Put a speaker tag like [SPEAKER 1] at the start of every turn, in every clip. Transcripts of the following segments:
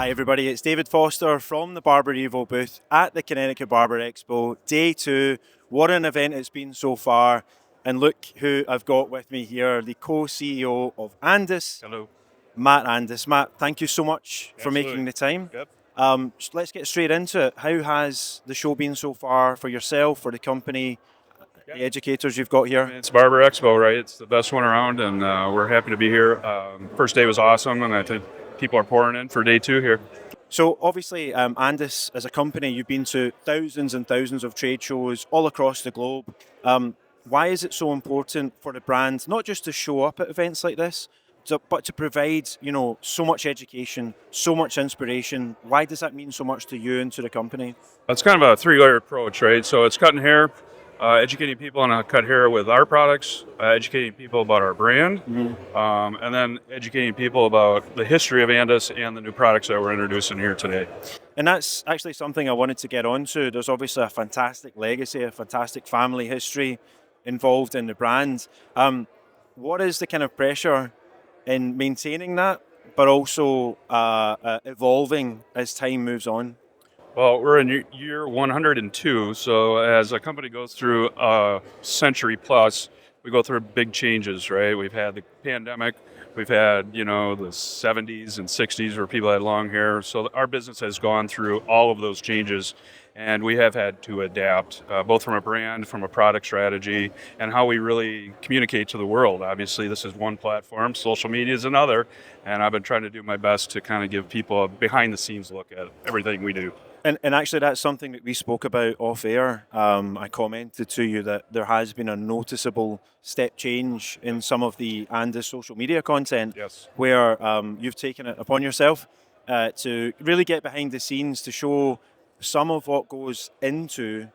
[SPEAKER 1] Hi everybody, it's David Foster from the Barber EVO booth at the CT Barber Expo, day 2. What an event it's been so far. And look who I've got with me here, the Co-CEO of Andis,
[SPEAKER 2] Hello.
[SPEAKER 1] Matt Andis. Matt, thank you so much for
[SPEAKER 2] Absolutely.
[SPEAKER 1] making the time.
[SPEAKER 2] Yep.
[SPEAKER 1] Let's get straight into it. How has the show been so far for yourself, for the company, the educators you've got here?
[SPEAKER 2] It's Barber Expo, right? It's the best one around, and we're happy to be here. First day was awesome, and I think people are pouring in for day 2 here.
[SPEAKER 1] So obviously, Andis, as a company, you've been to thousands and thousands of trade shows all across the globe. Why is it so important for the brand, not just to show up at events like this, but to provide, so much education, so much inspiration? Why does that mean so much to you and to the company?
[SPEAKER 2] It's kind of a 3-layer approach, right? So it's cutting hair, educating people on how to cut hair with our products, educating people about our brand, and then educating people about the history of Andis and the new products that we're introducing here today.
[SPEAKER 1] And that's actually something I wanted to get onto. There's obviously a fantastic legacy, a fantastic family history involved in the brand. What is the kind of pressure in maintaining that, but also evolving as time moves on?
[SPEAKER 2] Well, we're in year 102, so as a company goes through a century plus, we go through big changes, right? We've had the pandemic, we've had, the 70s and 60s where people had long hair. So our business has gone through all of those changes, and we have had to adapt, both from a brand, from a product strategy, and how we really communicate to the world. Obviously, this is one platform, social media is another, and I've been trying to do my best to kind of give people a behind-the-scenes look at everything we do.
[SPEAKER 1] And actually, that's something that we spoke about off air. I commented to you that there has been a noticeable step change in some of the Andis social media content,
[SPEAKER 2] Yes.
[SPEAKER 1] where you've taken it upon yourself to really get behind the scenes to show some of what goes into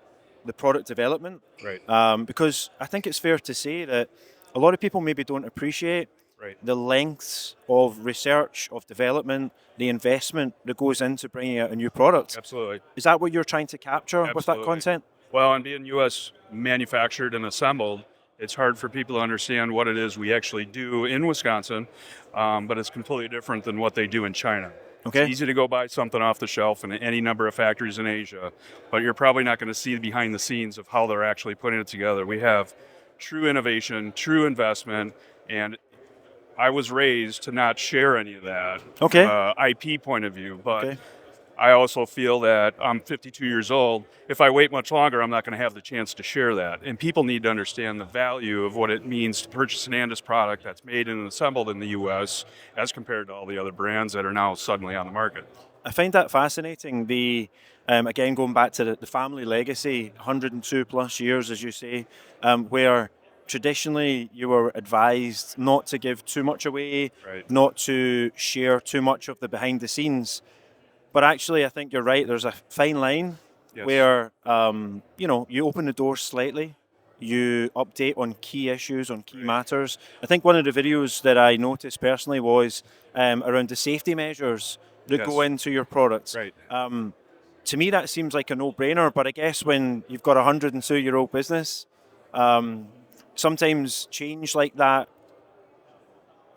[SPEAKER 1] the product development.
[SPEAKER 2] Right.
[SPEAKER 1] Because I think it's fair to say that a lot of people maybe don't appreciate
[SPEAKER 2] Right.
[SPEAKER 1] the lengths of research, of development, the investment that goes into bringing out a new product.
[SPEAKER 2] Absolutely.
[SPEAKER 1] Is that what you're trying to capture with that
[SPEAKER 2] Absolutely.
[SPEAKER 1] content?
[SPEAKER 2] Well, and being U.S. manufactured and assembled, it's hard for people to understand what it is we actually do in Wisconsin, but it's completely different than what they do in China.
[SPEAKER 1] Okay.
[SPEAKER 2] It's easy to go buy something off the shelf in any number of factories in Asia, but you're probably not going to see behind the scenes of how they're actually putting it together. We have true innovation, true investment, and I was raised to not share any of that
[SPEAKER 1] Okay.
[SPEAKER 2] IP point of view, but
[SPEAKER 1] Okay.
[SPEAKER 2] I also feel that I'm 52 years old. If I wait much longer, I'm not going to have the chance to share that. And people need to understand the value of what it means to purchase an Andis product that's made and assembled in the U.S. as compared to all the other brands that are now suddenly on the market.
[SPEAKER 1] I find that fascinating. Again, going back to the family legacy, 102 plus years, as you say, where traditionally you were advised not to give too much away,
[SPEAKER 2] Right.
[SPEAKER 1] not to share too much of the behind the scenes. But actually, I think you're right. There's a fine line
[SPEAKER 2] Yes.
[SPEAKER 1] where you open the door slightly, you update on key issues, on key matters. I think one of the videos that I noticed personally was around the safety measures that
[SPEAKER 2] Yes.
[SPEAKER 1] go into your products.
[SPEAKER 2] Right.
[SPEAKER 1] To me, that seems like a no-brainer. But I guess when you've got a 102-year-old business, sometimes change like that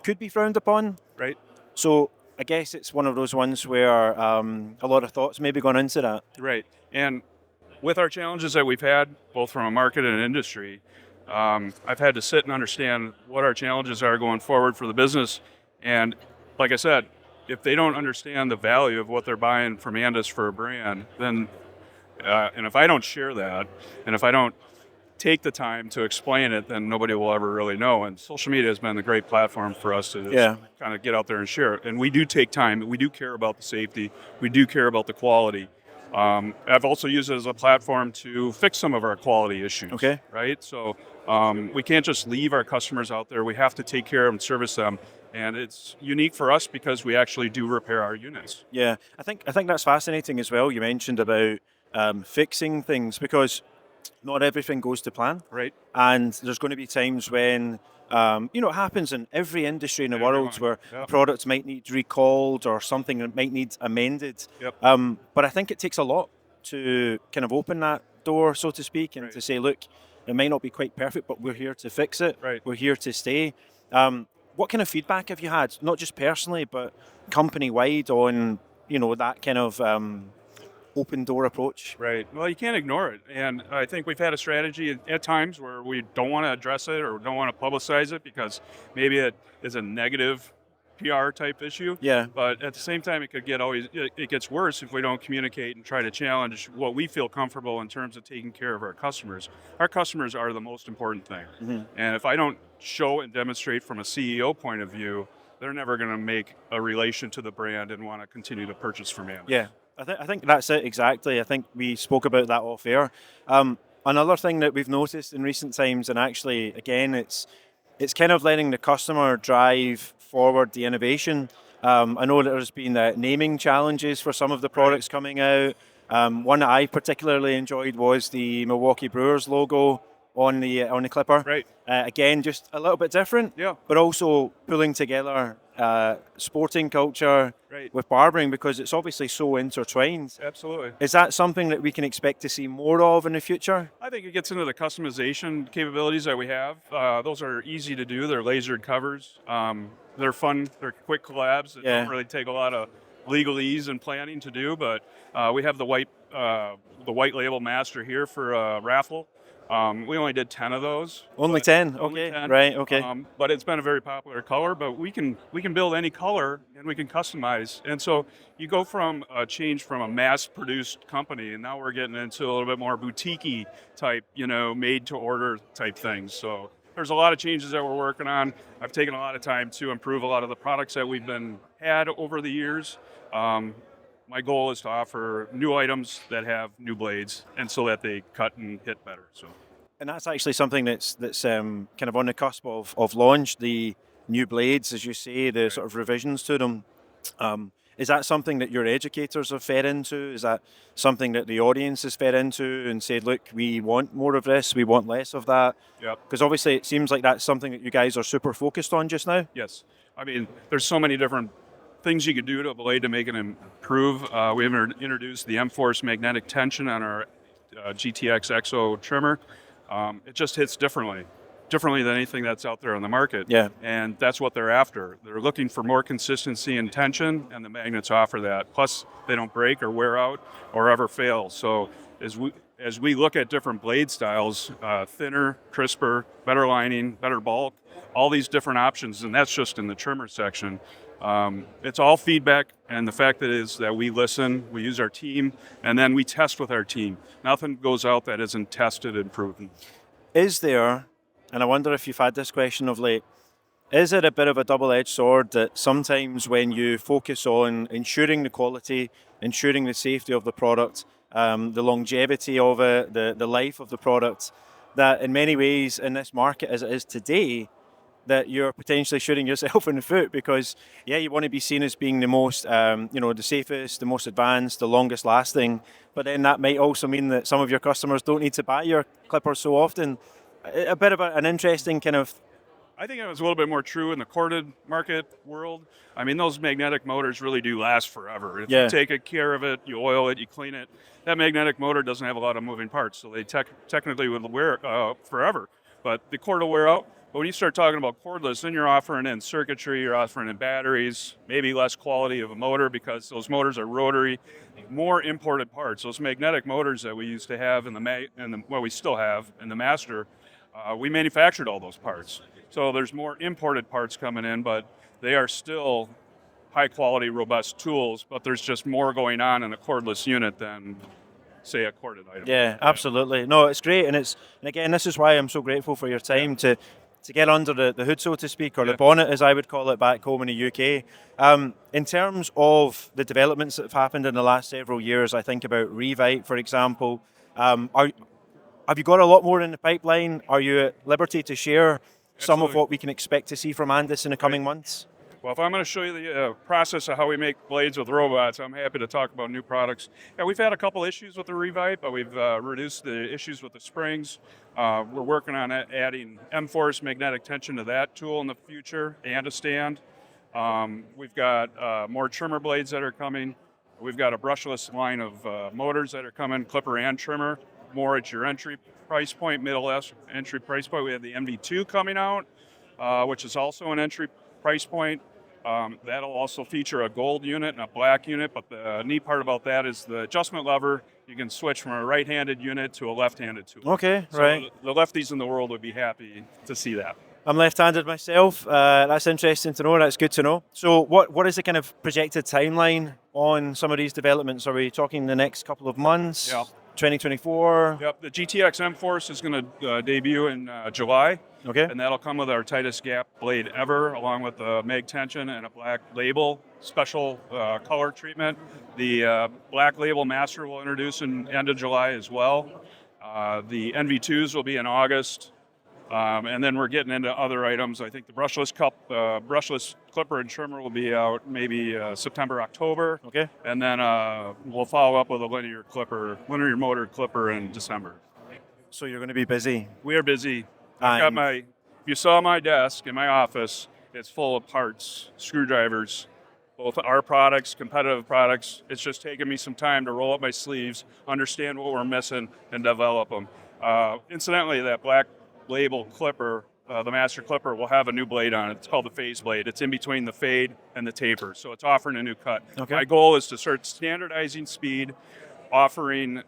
[SPEAKER 1] could be frowned upon.
[SPEAKER 2] Right.
[SPEAKER 1] So I guess it's one of those ones where a lot of thoughts maybe gone into that.
[SPEAKER 2] Right. And with our challenges that we've had, both from a market and an industry, I've had to sit and understand what our challenges are going forward for the business. And like I said, if they don't understand the value of what they're buying from Andis for a brand, then, and if I don't share that, and if I don't take the time to explain it, then nobody will ever really know. And social media has been a great platform for us to just kind of get out there and share it. And we do take time. We do care about the safety. We do care about the quality. I've also used it as a platform to fix some of our quality issues.
[SPEAKER 1] Okay.
[SPEAKER 2] Right? So we can't just leave our customers out there. We have to take care of and service them. And it's unique for us because we actually do repair our units.
[SPEAKER 1] Yeah, I think that's fascinating as well. You mentioned about fixing things because not everything goes to plan.
[SPEAKER 2] Right.
[SPEAKER 1] And there's going to be times when, it happens in every industry in the world where
[SPEAKER 2] Yep.
[SPEAKER 1] a product might need recalled or something that might need amended.
[SPEAKER 2] Yep.
[SPEAKER 1] But I think it takes a lot to kind of open that door, so to speak, and to say, look, it might not be quite perfect, but we're here to fix it.
[SPEAKER 2] Right.
[SPEAKER 1] We're here to stay. What kind of feedback have you had, not just personally, but company-wide on that kind of open door approach.
[SPEAKER 2] Right. Well, you can't ignore it. And I think we've had a strategy at times where we don't want to address it or don't want to publicize it because maybe it is a negative PR type issue.
[SPEAKER 1] Yeah.
[SPEAKER 2] But at the same time, it gets worse if we don't communicate and try to challenge what we feel comfortable in terms of taking care of our customers. Our customers are the most important thing.
[SPEAKER 1] Mm-hmm.
[SPEAKER 2] And if I don't show and demonstrate from a CEO point of view, they're never going to make a relation to the brand and want to continue to purchase from Andis.
[SPEAKER 1] Yeah. I think that's it exactly. I think we spoke about that off air. Another thing that we've noticed in recent times, and actually, again, it's kind of letting the customer drive forward the innovation. I know that there's been naming challenges for some of the products coming out. One that I particularly enjoyed was the Milwaukee Brewers logo on the clipper.
[SPEAKER 2] Right.
[SPEAKER 1] Again, just a little bit different,
[SPEAKER 2] Yeah.
[SPEAKER 1] but also pulling together sporting culture
[SPEAKER 2] Right.
[SPEAKER 1] with barbering because it's obviously so intertwined.
[SPEAKER 2] Absolutely.
[SPEAKER 1] Is that something that we can expect to see more of in the future?
[SPEAKER 2] I think it gets into the customization capabilities that we have. Those are easy to do. They're lasered covers. They're fun. They're quick collabs that
[SPEAKER 1] Yeah.
[SPEAKER 2] don't really take a lot of legalese and planning to do. But we have the white label master here for a raffle. We only did 10 of those.
[SPEAKER 1] Only 10?
[SPEAKER 2] Only
[SPEAKER 1] Okay,
[SPEAKER 2] 10.
[SPEAKER 1] right, okay.
[SPEAKER 2] But it's been a very popular color, but we can build any color and we can customize. And so you go from a change from a mass-produced company, and now we're getting into a little bit more boutique-y type, made-to-order type things. So there's a lot of changes that we're working on. I've taken a lot of time to improve a lot of the products that we've had over the years. My goal is to offer new items that have new blades, and so that they cut and hit better. So,
[SPEAKER 1] And that's actually something that's kind of on the cusp of launch, the new blades, as you say, the sort of revisions to them. Is that something that your educators have fed into? Is that something that the audience has fed into and said, look, we want more of this, we want less of that?
[SPEAKER 2] Yep.
[SPEAKER 1] Because obviously it seems like that's something that you guys are super focused on just now.
[SPEAKER 2] Yes. I mean, there's so many different things you can do to a blade to make it improve. We have introduced the M-Force magnetic tension on our GTX EXO trimmer. It just hits differently than anything that's out there on the market.
[SPEAKER 1] Yeah.
[SPEAKER 2] And that's what they're after. They're looking for more consistency and tension, and the magnets offer that. Plus, they don't break or wear out or ever fail. So as we look at different blade styles, thinner, crisper, better lining, better bulk, all these different options, and that's just in the trimmer section. It's all feedback, and the fact is that we listen, we use our team, and then we test with our team. Nothing goes out that isn't tested and proven.
[SPEAKER 1] Is there, and I wonder if you've had this question of late, is it a bit of a double-edged sword that sometimes when you focus on ensuring the quality, ensuring the safety of the product, the longevity of it, the life of the product, that in many ways in this market as it is today, that you're potentially shooting yourself in the foot because, yeah, you want to be seen as being the most, the safest, the most advanced, the longest lasting, but then that might also mean that some of your customers don't need to buy your clippers so often. A bit of an interesting kind of...
[SPEAKER 2] I think it was a little bit more true in the corded market world. I mean, those magnetic motors really do last forever. If you take care of it, you oil it, you clean it, that magnetic motor doesn't have a lot of moving parts, so they technically would wear forever. But the cord will wear out. But when you start talking about cordless, then you're offering in circuitry, you're offering in batteries, maybe less quality of a motor because those motors are rotary, more imported parts. Those magnetic motors that we used to have we still have in the Master, we manufactured all those parts. So there's more imported parts coming in, but they are still high quality, robust tools, but there's just more going on in a cordless unit than, say, a corded item.
[SPEAKER 1] Yeah, absolutely. No, it's great. And again, this is why I'm so grateful for your time to get under the hood, so to speak, or the bonnet, as I would call it back home in the UK. In terms of the developments that have happened in the last several years, I think about Revite, for example. Have you got a lot more in the pipeline? Are you at liberty to share some of what we can expect to see from Andis in the coming months?
[SPEAKER 2] Well, if I'm going to show you the process of how we make blades with robots, I'm happy to talk about new products. Yeah, we've had a couple issues with the Revite, but we've reduced the issues with the springs. We're working on adding M-Force magnetic tension to that tool in the future and a stand. We've got more trimmer blades that are coming. We've got a brushless line of motors that are coming, clipper and trimmer, more at your entry price point, middle entry price point. We have the MV2 coming out, which is also an entry price point. That'll also feature a gold unit and a black unit, but the neat part about that is the adjustment lever. You can switch from a right-handed unit to a left-handed tool.
[SPEAKER 1] Okay,
[SPEAKER 2] So
[SPEAKER 1] right.
[SPEAKER 2] the lefties in the world would be happy to see that.
[SPEAKER 1] I'm left-handed myself. That's interesting to know. That's good to know. So, what is the kind of projected timeline on some of these developments? Are we talking the next couple of months?
[SPEAKER 2] Yeah.
[SPEAKER 1] 2024?
[SPEAKER 2] Yep, the GTX M-Force is going to debut in July.
[SPEAKER 1] Okay.
[SPEAKER 2] And that'll come with our tightest gap blade ever, along with the mag tension and a black label special color treatment. The black label master will introduce in end of July as well. The NV2s will be in August. And then we're getting into other items. I think the brushless brushless clipper and trimmer will be out maybe September, October.
[SPEAKER 1] Okay.
[SPEAKER 2] And then we'll follow up with a linear motor clipper in December.
[SPEAKER 1] So you're going to be busy.
[SPEAKER 2] We are busy. If you saw my desk in my office, it's full of parts, screwdrivers, both our products, competitive products. It's just taking me some time to roll up my sleeves, understand what we're missing, and develop them. Incidentally, that black label clipper, the master clipper, will have a new blade on it. It's called the phase blade. It's in between the fade and the taper, so it's offering a new cut.
[SPEAKER 1] Okay.
[SPEAKER 2] My goal is to start standardizing speed, offering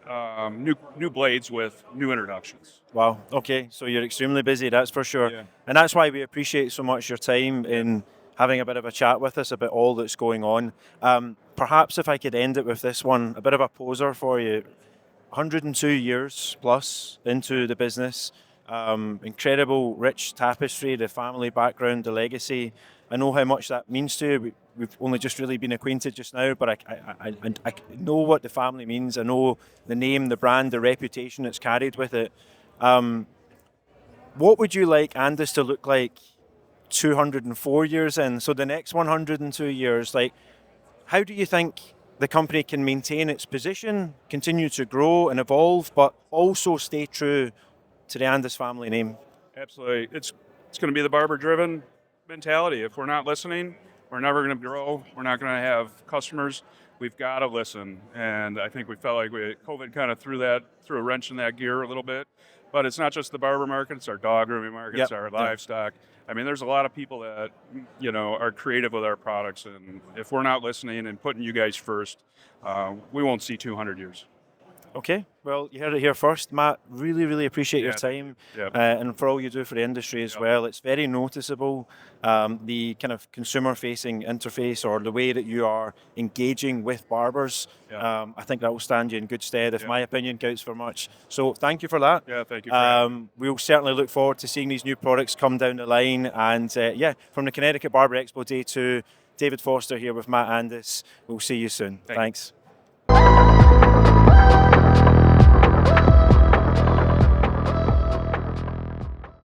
[SPEAKER 2] new blades with new introductions.
[SPEAKER 1] Wow. Okay. So you're extremely busy, that's for sure.
[SPEAKER 2] Yeah.
[SPEAKER 1] And that's why we appreciate so much your time in having a bit of a chat with us about all that's going on. Perhaps if I could end it with this one, a bit of a poser for you. 102 years plus into the business. Incredible, rich tapestry, the family background, the legacy. I know how much that means to you. We've only just really been acquainted just now, but I know what the family means. I know the name, the brand, the reputation that's carried with it. What would you like Andis to look like 204 years in? So the next 102 years, like, how do you think the company can maintain its position, continue to grow and evolve, but also stay true to the Andis family name?
[SPEAKER 2] Absolutely. It's going to be the barber-driven mentality. If we're not listening, we're never going to grow. We're not going to have customers. We've got to listen. And I think we felt like COVID kind of threw a wrench in that gear a little bit. But it's not just the barber market. It's our dog grooming market. It's our livestock. I mean, there's a lot of people that, are creative with our products. And if we're not listening and putting you guys first, we won't see 200 years.
[SPEAKER 1] Okay, well, you heard it here first. Matt, really, really appreciate your time and for all you do for the industry as well. It's very noticeable, the kind of consumer-facing interface or the way that you are engaging with barbers. I think that will stand you in good stead if my opinion counts for much. So thank you for that.
[SPEAKER 2] Yeah, thank you.
[SPEAKER 1] We'll certainly look forward to seeing these new products come down the line. And from the Connecticut Barber Expo Day 2, David Foster here with Matt Andis. We'll see you soon. Thanks.